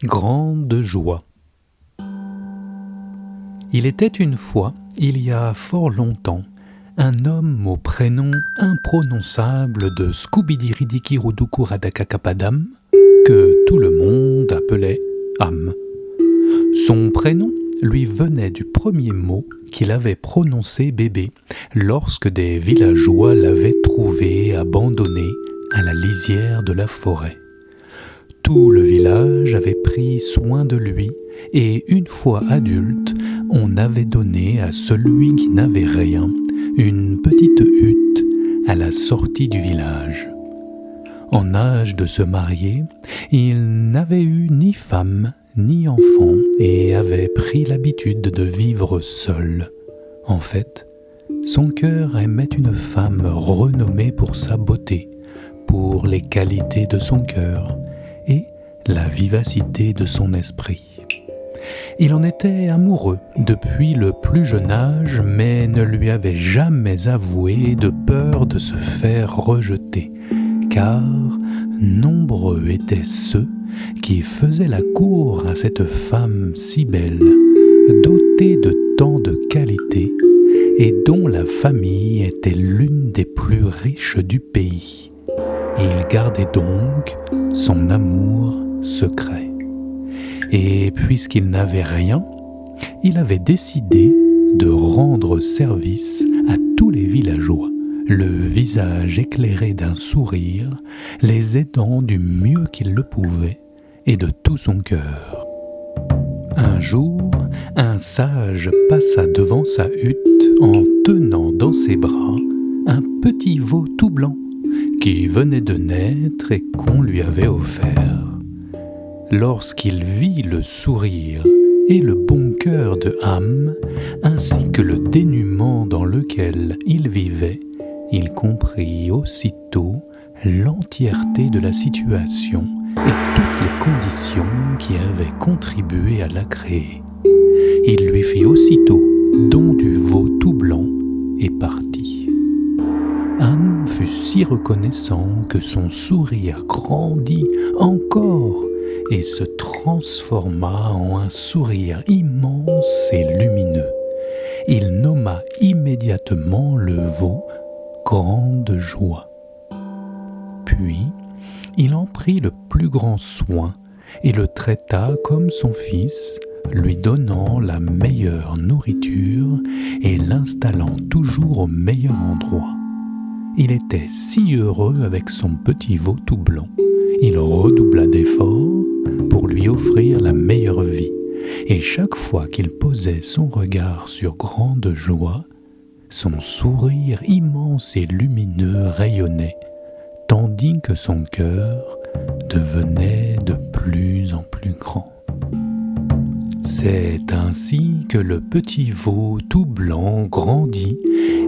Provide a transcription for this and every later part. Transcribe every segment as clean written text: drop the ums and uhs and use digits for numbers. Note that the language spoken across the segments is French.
Grande joie. Il était une fois, il y a fort longtemps, un homme au prénom imprononçable de Scoobidiridiki-Roudoukou-Radakakapadam que tout le monde appelait Am. Son prénom lui venait du premier mot qu'il avait prononcé bébé lorsque des villageois l'avaient trouvé abandonné à la lisière de la forêt. Tout le village avait pris soin de lui et une fois adulte, on avait donné à celui qui n'avait rien une petite hutte à la sortie du village. En âge de se marier, il n'avait eu ni femme ni enfant et avait pris l'habitude de vivre seul. En fait, son cœur aimait une femme renommée pour sa beauté, pour les qualités de son cœur et la vivacité de son esprit. Il en était amoureux depuis le plus jeune âge, mais ne lui avait jamais avoué de peur de se faire rejeter, car nombreux étaient ceux qui faisaient la cour à cette femme si belle, dotée de tant de qualités, et dont la famille était l'une des plus riches du pays. Il gardait donc son amour secret. Et puisqu'il n'avait rien, il avait décidé de rendre service à tous les villageois, le visage éclairé d'un sourire, les aidant du mieux qu'il le pouvait et de tout son cœur. Un jour, un sage passa devant sa hutte en tenant dans ses bras un petit veau tout blanc qui venait de naître et qu'on lui avait offert. Lorsqu'il vit le sourire et le bon cœur de Am, ainsi que le dénuement dans lequel il vivait, il comprit aussitôt l'entièreté de la situation et toutes les conditions qui avaient contribué à la créer. Il lui fit aussitôt don du veau tout blanc et partit. Am fut si reconnaissant que son sourire grandit encore et se transforma en un sourire immense et lumineux. Il nomma immédiatement le veau Grande Joie. Puis, il en prit le plus grand soin et le traita comme son fils, lui donnant la meilleure nourriture et l'installant toujours au meilleur endroit. Il était si heureux avec son petit veau tout blanc. Il redoubla d'efforts pour lui offrir la meilleure vie, et chaque fois qu'il posait son regard sur Grande Joie, son sourire immense et lumineux rayonnait, tandis que son cœur devenait de plus en plus grand. C'est ainsi que le petit veau tout blanc grandit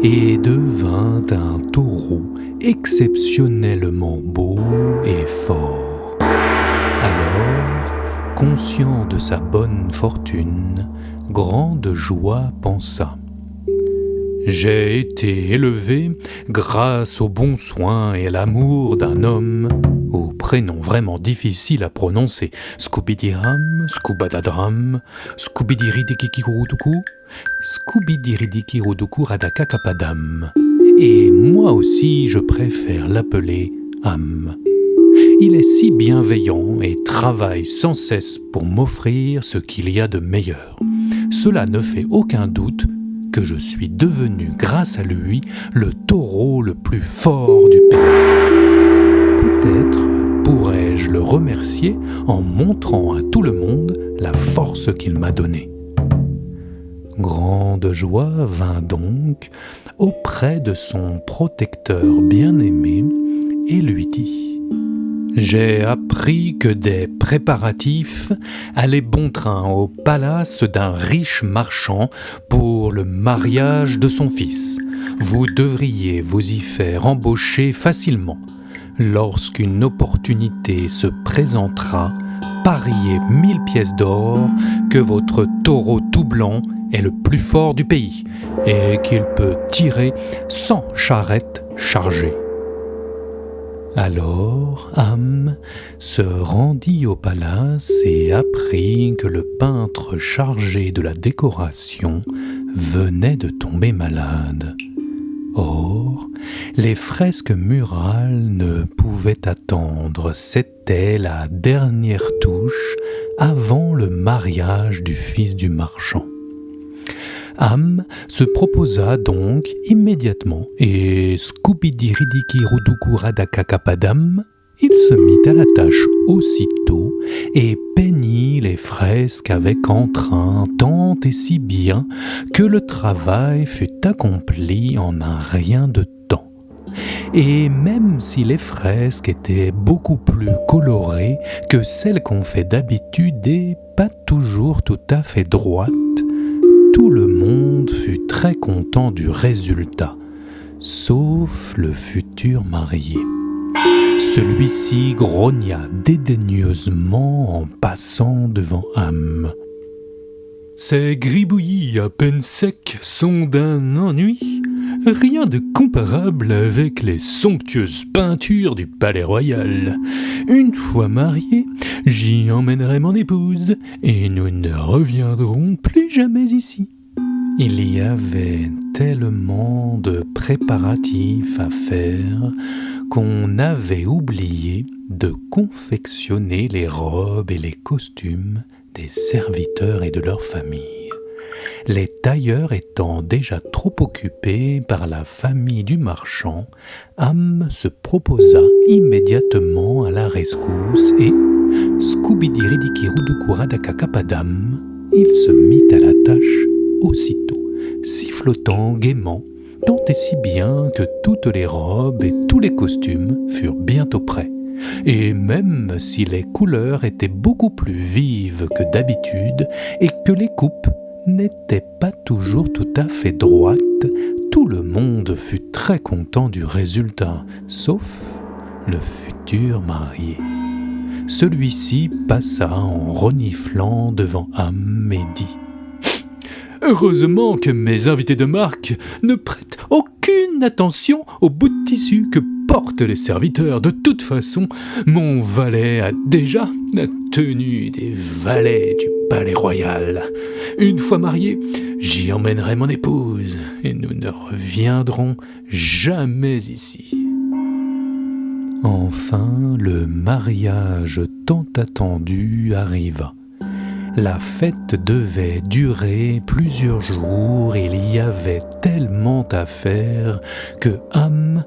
et devint un taureau exceptionnellement beau et fort. Alors, conscient de sa bonne fortune, Grande Joie pensa : j'ai été élevé grâce aux bons soins et à l'amour d'un homme au prénom vraiment difficile à prononcer, Scoobidiram, Scoobadadram, Scoobidiridiki-Roudoukou, Scoobidiridiki-Roudoukou-Radakakapadam. Et moi aussi je préfère l'appeler Am. Il est si bienveillant et travaille sans cesse pour m'offrir ce qu'il y a de meilleur. Cela ne fait aucun doute que je suis devenu, grâce à lui, le taureau le plus fort du pays. Peut-être pourrais-je le remercier en montrant à tout le monde la force qu'il m'a donnée. Grande Joie vint donc auprès de son protecteur bien-aimé et lui dit : j'ai appris que des préparatifs allaient bon train au palace d'un riche marchand pour le mariage de son fils. Vous devriez vous y faire embaucher facilement. Lorsqu'une opportunité se présentera, pariez 1000 pièces d'or que votre taureau tout blanc est le plus fort du pays et qu'il peut tirer 100 charrettes chargé. Alors Ham se rendit au palace et apprit que le peintre chargé de la décoration venait de tomber malade. Or, les fresques murales ne pouvaient attendre, c'était la dernière touche avant le mariage du fils du marchand. Ham se proposa donc immédiatement et Scooby-Dee-Ridiki-Roudoukou-Radaka-Kapadam, il se mit à la tâche aussitôt et peignit les fresques avec entrain tant et si bien que le travail fut accompli en un rien de temps. Et même si les fresques étaient beaucoup plus colorées que celles qu'on fait d'habitude et pas toujours tout à fait droites, tout le monde fut très content du résultat, sauf le futur marié. Celui-ci grogna dédaigneusement en passant devant Ham. « Ces gribouillis à peine secs sont d'un ennui, rien de comparable avec les somptueuses peintures du palais royal. Une fois marié, j'y emmènerai mon épouse et nous ne reviendrons plus jamais ici. » Il y avait tellement de préparatifs à faire qu'on avait oublié de confectionner les robes et les costumes des serviteurs et de leurs familles. Les tailleurs étant déjà trop occupés par la famille du marchand, Ham se proposa immédiatement à la rescousse et, Scooby-Dee-Ridiki-Roudoukou-Radaka-Kapadam, il se mit à la tâche aussitôt, sifflotant gaiement, tant et si bien que toutes les robes et tous les costumes furent bientôt prêts. Et même si les couleurs étaient beaucoup plus vives que d'habitude et que les coupes n'étaient pas toujours tout à fait droites, tout le monde fut très content du résultat, sauf le futur marié. Celui-ci passa en reniflant devant Ham et dit « Heureusement que mes invités de marque ne prêtent aucune attention au bout de tissu que portent les serviteurs. De toute façon, mon valet a déjà la tenue des valets du palais royal. Une fois marié, j'y emmènerai mon épouse et nous ne reviendrons jamais ici. » Enfin, le mariage tant attendu arriva. La fête devait durer plusieurs jours et il y avait tellement à faire que Ham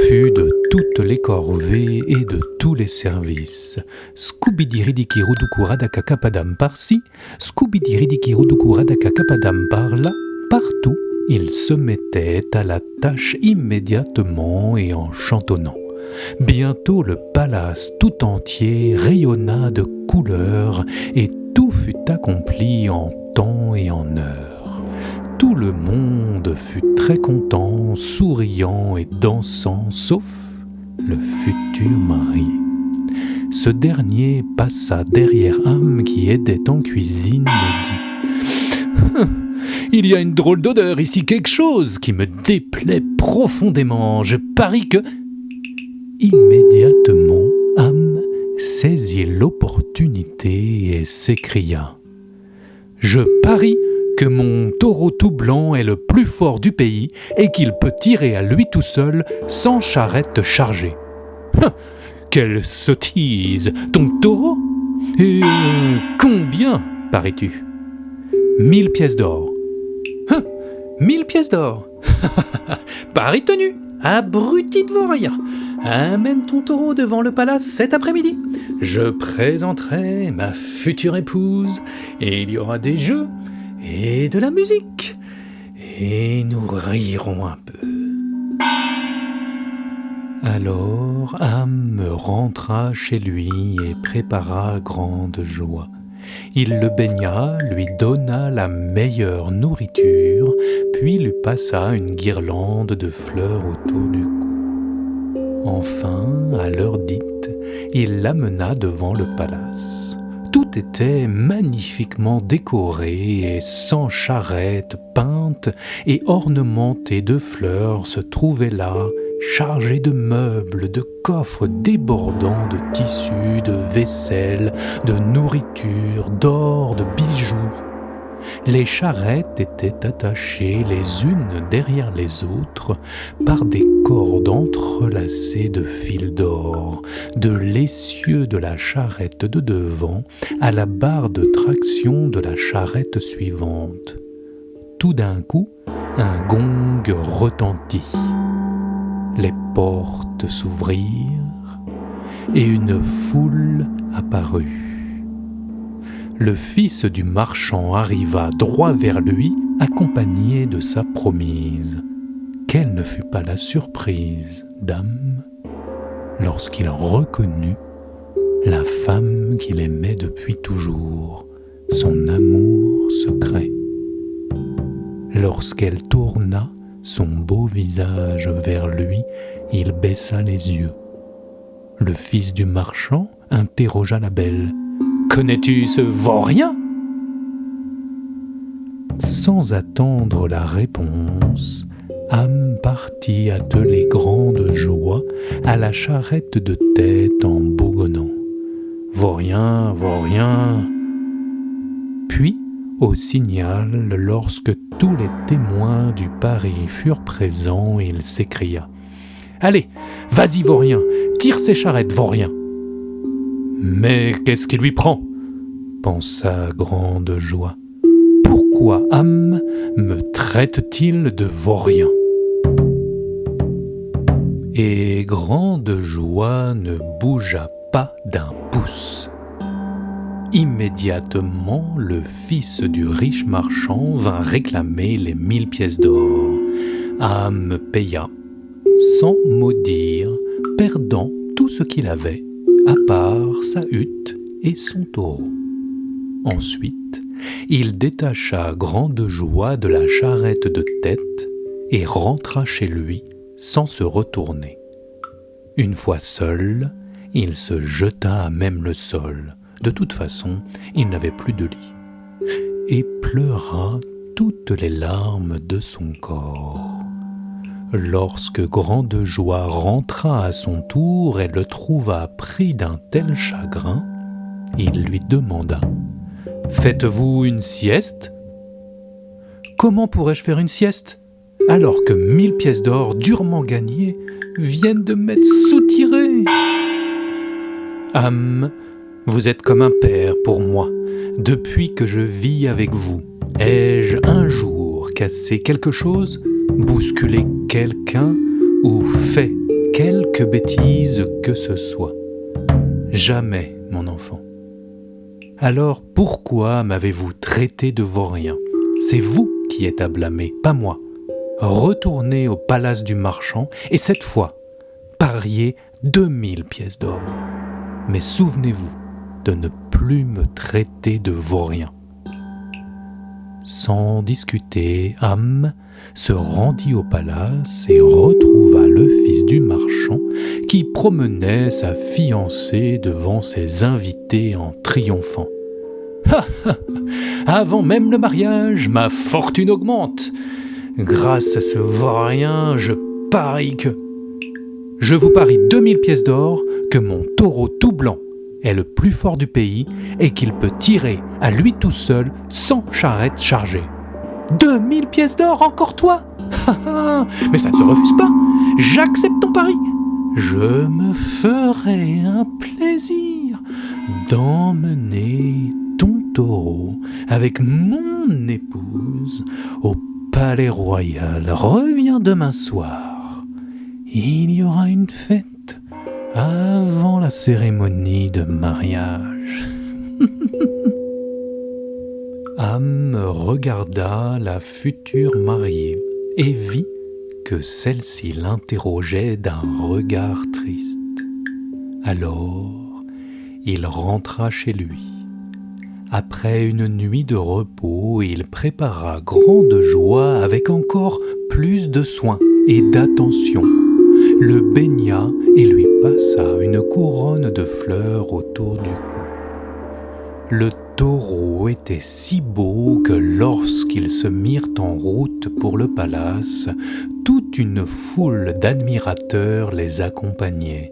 fut de toutes les corvées et de tous les services. Scooby-Dee-Ridiki-Roudoukou-Radaka-Kapadam par-ci, Scooby-Dee-Ridiki-Roudoukou-Radaka-Kapadam par-là, partout, il se mettait à la tâche immédiatement et en chantonnant. Bientôt le palace tout entier rayonna de couleurs et tout fut accompli en temps et en heure. Tout le monde fut très content, souriant et dansant, sauf le futur marié. Ce dernier passa derrière Ham qui aidait en cuisine et dit « Il y a une drôle d'odeur ici, quelque chose qui me déplaît profondément. Je parie que... » Immédiatement, Ham saisit l'opportunité et s'écria « Je parie que mon taureau tout blanc est le plus fort du pays et qu'il peut tirer à lui tout seul sans charrette chargée. » Quelle sottise! Ton taureau? Et combien, paries-tu? 1000 pièces d'or. 1000 pièces d'or. Pari tenu, abruti de Voraya. Amène ton taureau devant le palace cet après-midi. Je présenterai ma future épouse et il y aura des jeux et de la musique. Et nous rirons un peu. Alors Ham rentra chez lui et prépara grande joie. Il le baigna, lui donna la meilleure nourriture, puis lui passa une guirlande de fleurs autour du cou. Enfin, à l'heure dite, il l'amena devant le palace. Tout était magnifiquement décoré et 100 charrettes peintes et ornementées de fleurs se trouvaient là, chargé de meubles, de coffres débordants de tissus, de vaisselle, de nourriture, d'or, de bijoux. Les charrettes étaient attachées les unes derrière les autres par des cordes entrelacées de fils d'or, de l'essieu de la charrette de devant à la barre de traction de la charrette suivante. Tout d'un coup, un gong retentit. Les portes s'ouvrirent et une foule apparut. Le fils du marchand arriva droit vers lui, accompagné de sa promise. Quelle ne fut pas la surprise d'Am lorsqu'il reconnut la femme qu'il aimait depuis toujours, son amour secret. Lorsqu'elle tourna son beau visage vers lui, il baissa les yeux. Le fils du marchand interrogea la belle. « Connais-tu ce vaurien ?» Sans attendre la réponse, Am partit atteler grande joie à la charrette de tête en bougonnant. « Vaurien, vaurien !» Puis, au signal, lorsque tous les témoins du pari furent présents, il s'écria. « Allez, vas-y, vaurien, tire ces charrettes, vaurien !» Mais qu'est-ce qui lui prend ? Pensa grande joie. Pourquoi Am me traite-t-il de vaurien ? Et grande joie ne bougea pas d'un pouce. Immédiatement, le fils du riche marchand vint réclamer les 1000 pièces d'or. Am paya, sans mot dire, perdant tout ce qu'il avait, à part sa hutte et son taureau. Ensuite, il détacha grande joie de la charrette de tête et rentra chez lui sans se retourner. Une fois seul, il se jeta à même le sol. De toute façon, il n'avait plus de lit, et pleura toutes les larmes de son corps. Lorsque grande joie rentra à son tour et le trouva pris d'un tel chagrin, il lui demanda « Faites-vous une sieste ?»« Comment pourrais-je faire une sieste alors que 1000 pièces d'or durement gagnées viennent de m'être soutirées ?»« Am, vous êtes comme un père pour moi. Depuis que je vis avec vous, ai-je un jour cassé quelque chose ? Bousculer quelqu'un ou fait quelque bêtise que ce soit. Jamais, mon enfant. Alors pourquoi m'avez-vous traité de vaurien ? C'est vous qui êtes à blâmer, pas moi. Retournez au palace du marchand et cette fois, pariez 2000 pièces d'or. Mais souvenez-vous de ne plus me traiter de vaurien. Sans discuter, Am se rendit au palace et retrouva le fils du marchand qui promenait sa fiancée devant ses invités en triomphant. « Ha ha ! Avant même le mariage, ma fortune augmente. Grâce à ce vaurien, je vous parie 2000 pièces d'or que mon taureau tout blanc est le plus fort du pays et qu'il peut tirer à lui tout seul 100 charrettes chargées. 2000 pièces d'or, encore toi ? Mais ça ne se refuse pas. J'accepte ton pari. Je me ferai un plaisir d'emmener ton taureau avec mon épouse au palais royal. Reviens demain soir. Il y aura une fête avant la cérémonie de mariage. Am regarda la future mariée et vit que celle-ci l'interrogeait d'un regard triste. Alors, il rentra chez lui. Après une nuit de repos, il prépara grande joie avec encore plus de soin et d'attention. Le baigna et lui passa une couronne de fleurs autour du cou. Le taureau était si beau que lorsqu'ils se mirent en route pour le palace, toute une foule d'admirateurs les accompagnait.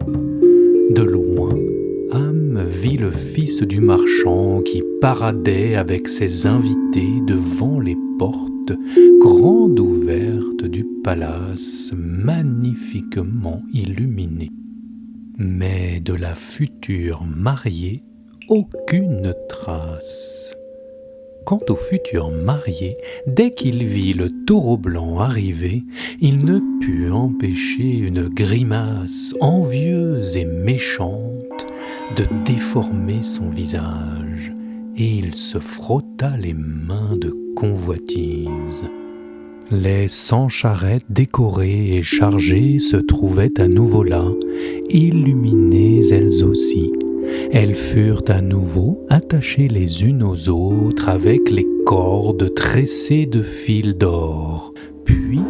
De loin, Ham vit le fils du marchand qui paradait avec ses invités devant les portes grandes ouvertes du palace magnifiquement illuminé. Mais de la future mariée, aucune trace. Quant au futur marié, dès qu'il vit le taureau blanc arriver, il ne put empêcher une grimace envieuse et méchante de déformer son visage, et il se frotta les mains de convoitise. Les 100 charrettes décorées et chargées se trouvaient à nouveau là, illuminées elles aussi. Elles furent à nouveau attachées les unes aux autres avec les cordes tressées de fils d'or. Puis,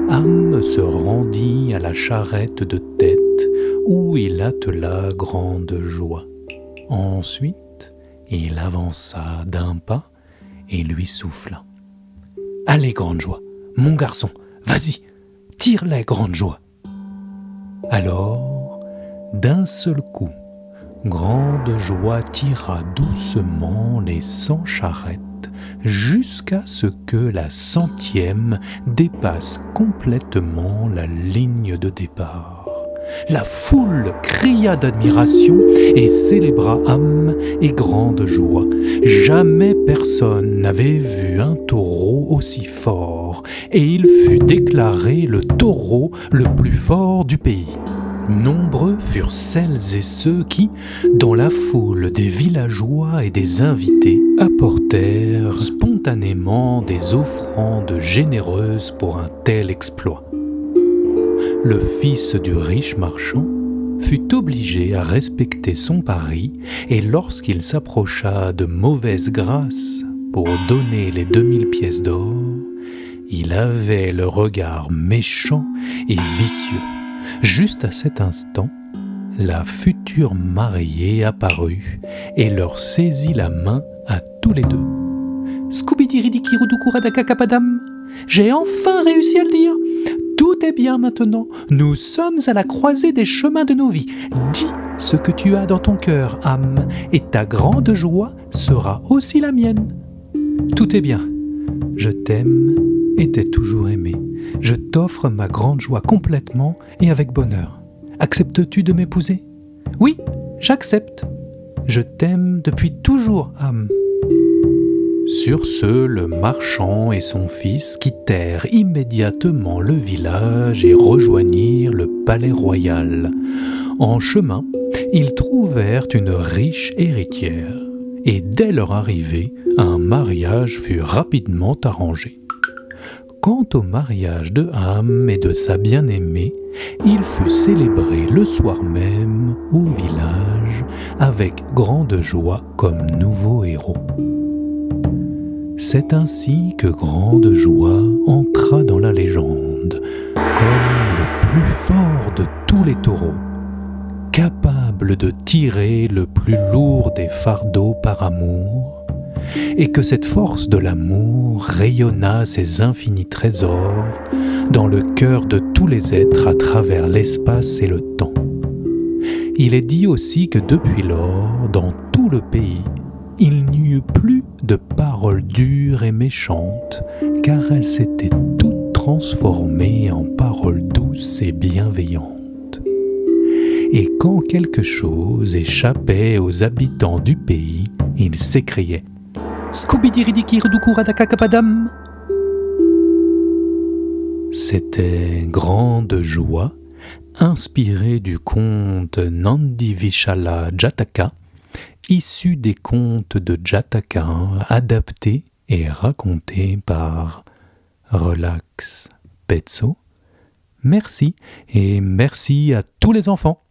Ham se rendit à la charrette de tête où il attela grande joie. Ensuite, il avança d'un pas et lui souffla. « Allez, grande joie, mon garçon, vas-y, tire-les, grande joie !» Alors, d'un seul coup, grande joie tira doucement les 100 charrettes jusqu'à ce que la 100e dépasse complètement la ligne de départ. La foule cria d'admiration et célébra Ham et grande joie. Jamais personne n'avait vu un taureau aussi fort, et il fut déclaré le taureau le plus fort du pays. Nombreux furent celles et ceux qui, dans la foule des villageois et des invités, apportèrent spontanément des offrandes généreuses pour un tel exploit. Le fils du riche marchand fut obligé à respecter son pari, et lorsqu'il s'approcha de mauvaise grâce pour donner les 2000 pièces d'or, il avait le regard méchant et vicieux. Juste à cet instant, la future mariée apparut et leur saisit la main à tous les deux. « Scooby-Dee-Ridiki-Roudoukou-Radaka-Kapadam, j'ai enfin réussi à le dire. Tout est bien maintenant. Nous sommes à la croisée des chemins de nos vies. Dis ce que tu as dans ton cœur, Ham, et ta grande joie sera aussi la mienne. Tout est bien. Je t'aime et t'ai toujours aimé. Je t'offre ma grande joie complètement et avec bonheur. Acceptes-tu de m'épouser ? Oui, j'accepte. Je t'aime depuis toujours, Ham. » Sur ce, le marchand et son fils quittèrent immédiatement le village et rejoignirent le palais royal. En chemin, ils trouvèrent une riche héritière, et dès leur arrivée, un mariage fut rapidement arrangé. Quant au mariage de Ham et de sa bien-aimée, il fut célébré le soir même au village avec grande joie comme nouveau héros. C'est ainsi que grande joie entra dans la légende comme le plus fort de tous les taureaux, capable de tirer le plus lourd des fardeaux par amour, et que cette force de l'amour rayonna ses infinis trésors dans le cœur de tous les êtres à travers l'espace et le temps. Il est dit aussi que depuis lors, dans tout le pays, il n'y eut plus de paroles dures et méchantes, car elles s'étaient toutes transformées en paroles douces et bienveillantes. Et quand quelque chose échappait aux habitants du pays, ils s'écriaient « Scooby-Dee-Ridiki-Roudoukou-Radaka-Kapadam » C'était grande joie, inspirée du conte Nandivishalla Jataka, issu des contes de Jataka, adaptés et racontés par Relax Pezzo. Merci et merci à tous les enfants.